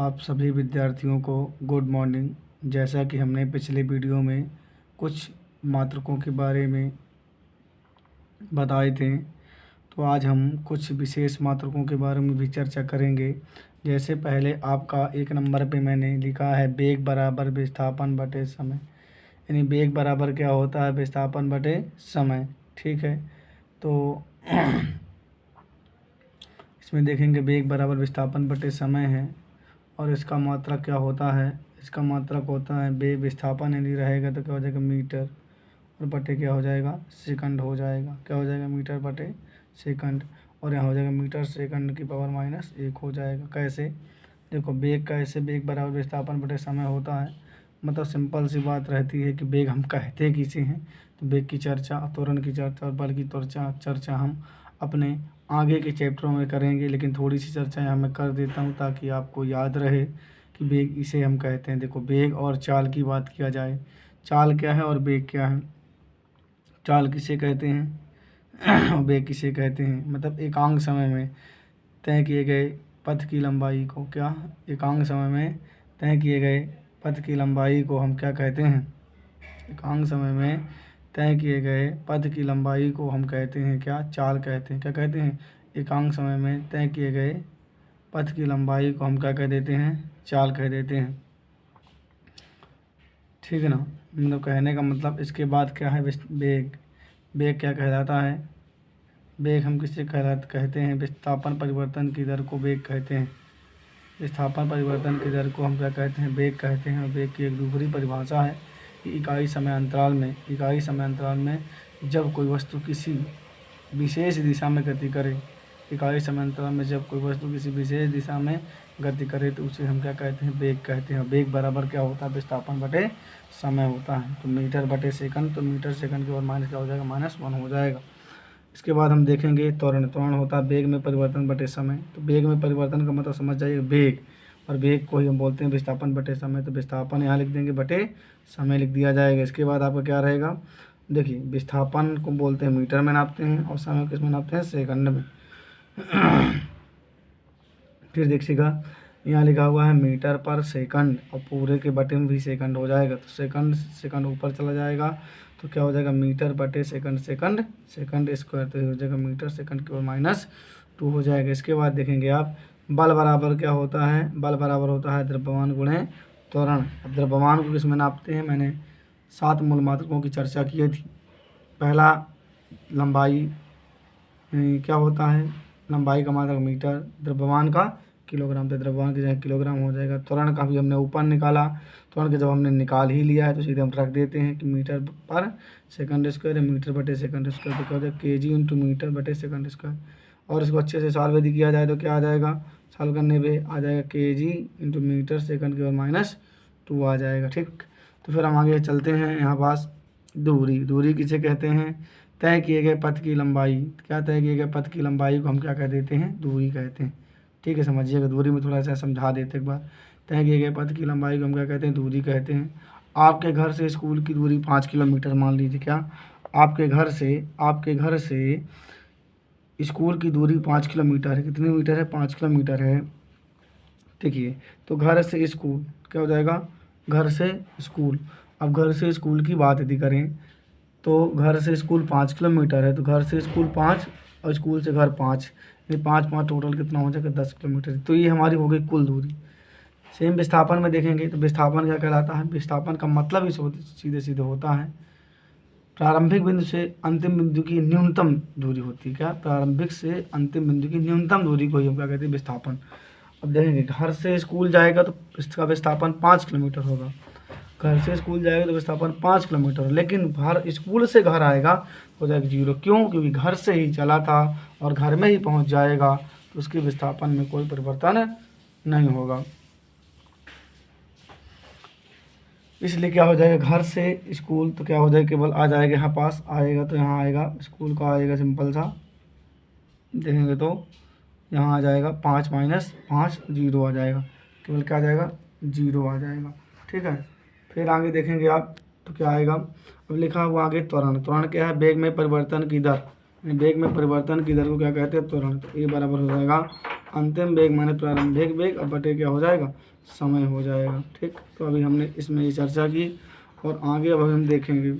आप सभी विद्यार्थियों को गुड मॉर्निंग। जैसा कि हमने पिछले वीडियो में कुछ मात्रकों के बारे में बताए थे, तो आज हम कुछ विशेष मात्रकों के बारे में भी चर्चा करेंगे। जैसे पहले आपका 1 नंबर पे मैंने लिखा है वेग बराबर विस्थापन बटे समय, यानी वेग बराबर क्या होता है, विस्थापन बटे समय। ठीक है, तो इसमें देखेंगे वेग बराबर विस्थापन बटे समय है और इसका मात्रक क्या होता है, इसका मात्रक होता है वेग विस्थापन यदि रहेगा तो क्या हो जाएगा मीटर और बटे क्या हो जाएगा सेकंड हो जाएगा। क्या हो जाएगा मीटर बटे सेकंड, और यहाँ हो जाएगा मीटर सेकंड की पावर -1 हो जाएगा। कैसे, देखो वेग कैसे, वेग बराबर विस्थापन बटे समय होता है। मतलब सिंपल सी बात रहती है कि वेग हम कहते किसे हैं, तो वेग की चर्चा, त्वरण की चर्चा और बल की चर्चा हम अपने आगे के चैप्टरों में करेंगे, लेकिन थोड़ी सी चर्चा यहाँ मैं कर देता हूँ ताकि आपको याद रहे कि वेग इसे हम कहते हैं। देखो वेग और चाल की बात किया जाए, चाल क्या है और वेग क्या है। चाल किसे कहते हैं वेग किसे कहते हैं, मतलब एकांक समय में तय किए गए पथ की लंबाई को, क्या एकांक समय में तय किए गए पथ की लंबाई को हम क्या कहते हैं, एकांक समय में तय किए गए पथ की लंबाई को हम कहते हैं क्या, चाल कहते हैं। क्या कहते हैं, एकांक समय में तय किए गए पथ की लंबाई को हम क्या कह देते हैं, चाल कह देते हैं। ठीक है ना, मतलब कहने का मतलब। इसके बाद क्या है वेग, वेग क्या कहलाता है, वेग हम किसे कहते हैं, विस्थापन परिवर्तन की दर को वेग कहते हैं। विस्थापन परिवर्तन की दर को हम क्या कहते हैं, वेग कहते हैं। और वेग की एक दूसरी परिभाषा है कि इकाई समय अंतराल में जब कोई वस्तु किसी विशेष दिशा में गति करे, इकाई समय अंतराल में जब कोई वस्तु किसी विशेष दिशा में गति करे तो उसे हम क्या कहते हैं, वेग कहते हैं। वेग बराबर क्या होता है, विस्थापन बटे समय होता है। तो मीटर बटे सेकंड, तो मीटर सेकंड के बाद माइनस क्या हो जाएगा, -1 हो जाएगा। इसके बाद हम देखेंगे त्वरण, त्वरण होता है वेग में परिवर्तन बटे समय। तो वेग में परिवर्तन का मतलब समझ जाइए वेग, और वेग को ही हम बोलते हैं विस्थापन बटे समय। तो विस्थापन यहाँ लिख देंगे, बटे समय लिख दिया जाएगा। इसके बाद आपका क्या रहेगा, देखिए विस्थापन को बोलते हैं मीटर में नापते हैं और समय किस में नापते हैं, सेकंड में। फिर देखिएगा यहाँ लिखा हुआ है मीटर पर सेकंड, और पूरे के बटे में भी सेकंड हो जाएगा। तो सेकंड ऊपर चला जाएगा तो क्या हो जाएगा, मीटर बटे सेकंड स्क्वायर, तो हो जाएगा मीटर सेकंड के ऊपर -2 हो जाएगा। इसके बाद देखेंगे आप बल बराबर क्या होता है, बल बराबर होता है द्रव्यमान गुणे त्वरण। अब द्रव्यमान को किस में नापते हैं, मैंने 7 मूल मात्रकों की चर्चा की थी। पहला लंबाई, क्या होता है, लंबाई का मात्रक मीटर, द्रव्यमान का किलोग्राम, तो द्रव्यमान की जगह किलोग्राम हो जाएगा। त्वरण का भी हमने ऊपर निकाला, त्वरण के जब हमने निकाल ही लिया है तो सीधे हम रख देते हैं कि मीटर पर सेकंड स्क्वायर है, मीटर बटे सेकंड स्क्वायर, तो क्या हो जाएगा केजी इंटू मीटर बटे सेकंड स्क्वायर। और इसको अच्छे से सॉल्व यदि किया जाए तो क्या आ जाएगा, सॉल्व करने पे आ जाएगा केजी इंटू मीटर सेकंड के बाद -2 आ जाएगा। ठीक, तो फिर हम आगे चलते हैं। यहाँ पास दूरी, दूरी किसे कहते हैं, तय किए गए पथ की लंबाई, क्या तय किए गए पथ की लंबाई को हम क्या कह देते हैं, दूरी कहते हैं। ठीक है, समझिएगा, दूरी में थोड़ा सा समझा देते एक बार। तय किए गए पथ की लंबाई को हम क्या कहते हैं, दूरी कहते हैं। आपके घर से स्कूल की दूरी 5 किलोमीटर मान लीजिए, क्या आपके घर से स्कूल की दूरी 5 किलोमीटर है। कितनी मीटर है, 5 किलोमीटर है। देखिए, तो घर से स्कूल क्या हो जाएगा, घर से स्कूल। अब घर से स्कूल की बात यदि करें तो घर से स्कूल 5 किलोमीटर है, तो घर से स्कूल 5 और स्कूल से घर 5, ये 5 टोटल कितना हो जाएगा, 10 किलोमीटर। तो ये हमारी हो गई कुल दूरी। सेम विस्थापन में देखेंगे तो विस्थापन क्या कहलाता है, विस्थापन का मतलब ही सीधे सीधे होता है प्रारंभिक बिंदु से अंतिम बिंदु की न्यूनतम दूरी होती है। क्या, प्रारंभिक से अंतिम बिंदु की न्यूनतम दूरी को ही हम क्या कहते हैं, विस्थापन। अब देखेंगे घर से स्कूल जाएगा तो इसका विस्थापन 5 किलोमीटर होगा, घर से स्कूल जाएगा तो विस्थापन 5 किलोमीटर, लेकिन स्कूल से घर आएगा हो जाएगा 0। क्यों, क्योंकि घर से ही चला था और घर में ही पहुंच जाएगा, तो उसके विस्थापन में कोई परिवर्तन नहीं होगा। इसलिए क्या हो जाएगा, घर से स्कूल तो क्या हो जाएगा, केवल आ जाएगा यहाँ पास आएगा, तो यहाँ आएगा स्कूल का आएगा सिंपल सा, देखेंगे तो यहाँ आ जाएगा 5 - 5 0 आ जाएगा, केवल क्या आ जाएगा, 0 आ जाएगा। ठीक है, फिर आगे देखेंगे आप तो क्या आएगा, अब लिखा हुआ आगे त्वरण। त्वरण क्या है, वेग में परिवर्तन की दर, वेग में परिवर्तन की दर को क्या कहते हैं, त्वरण। तो ए बराबर हो जाएगा अंतिम वेग माने प्रारंभिक वेग, अब बटे क्या हो जाएगा, समय हो जाएगा। ठीक, तो अभी हमने इसमें ये चर्चा की और आगे अब हम देखेंगे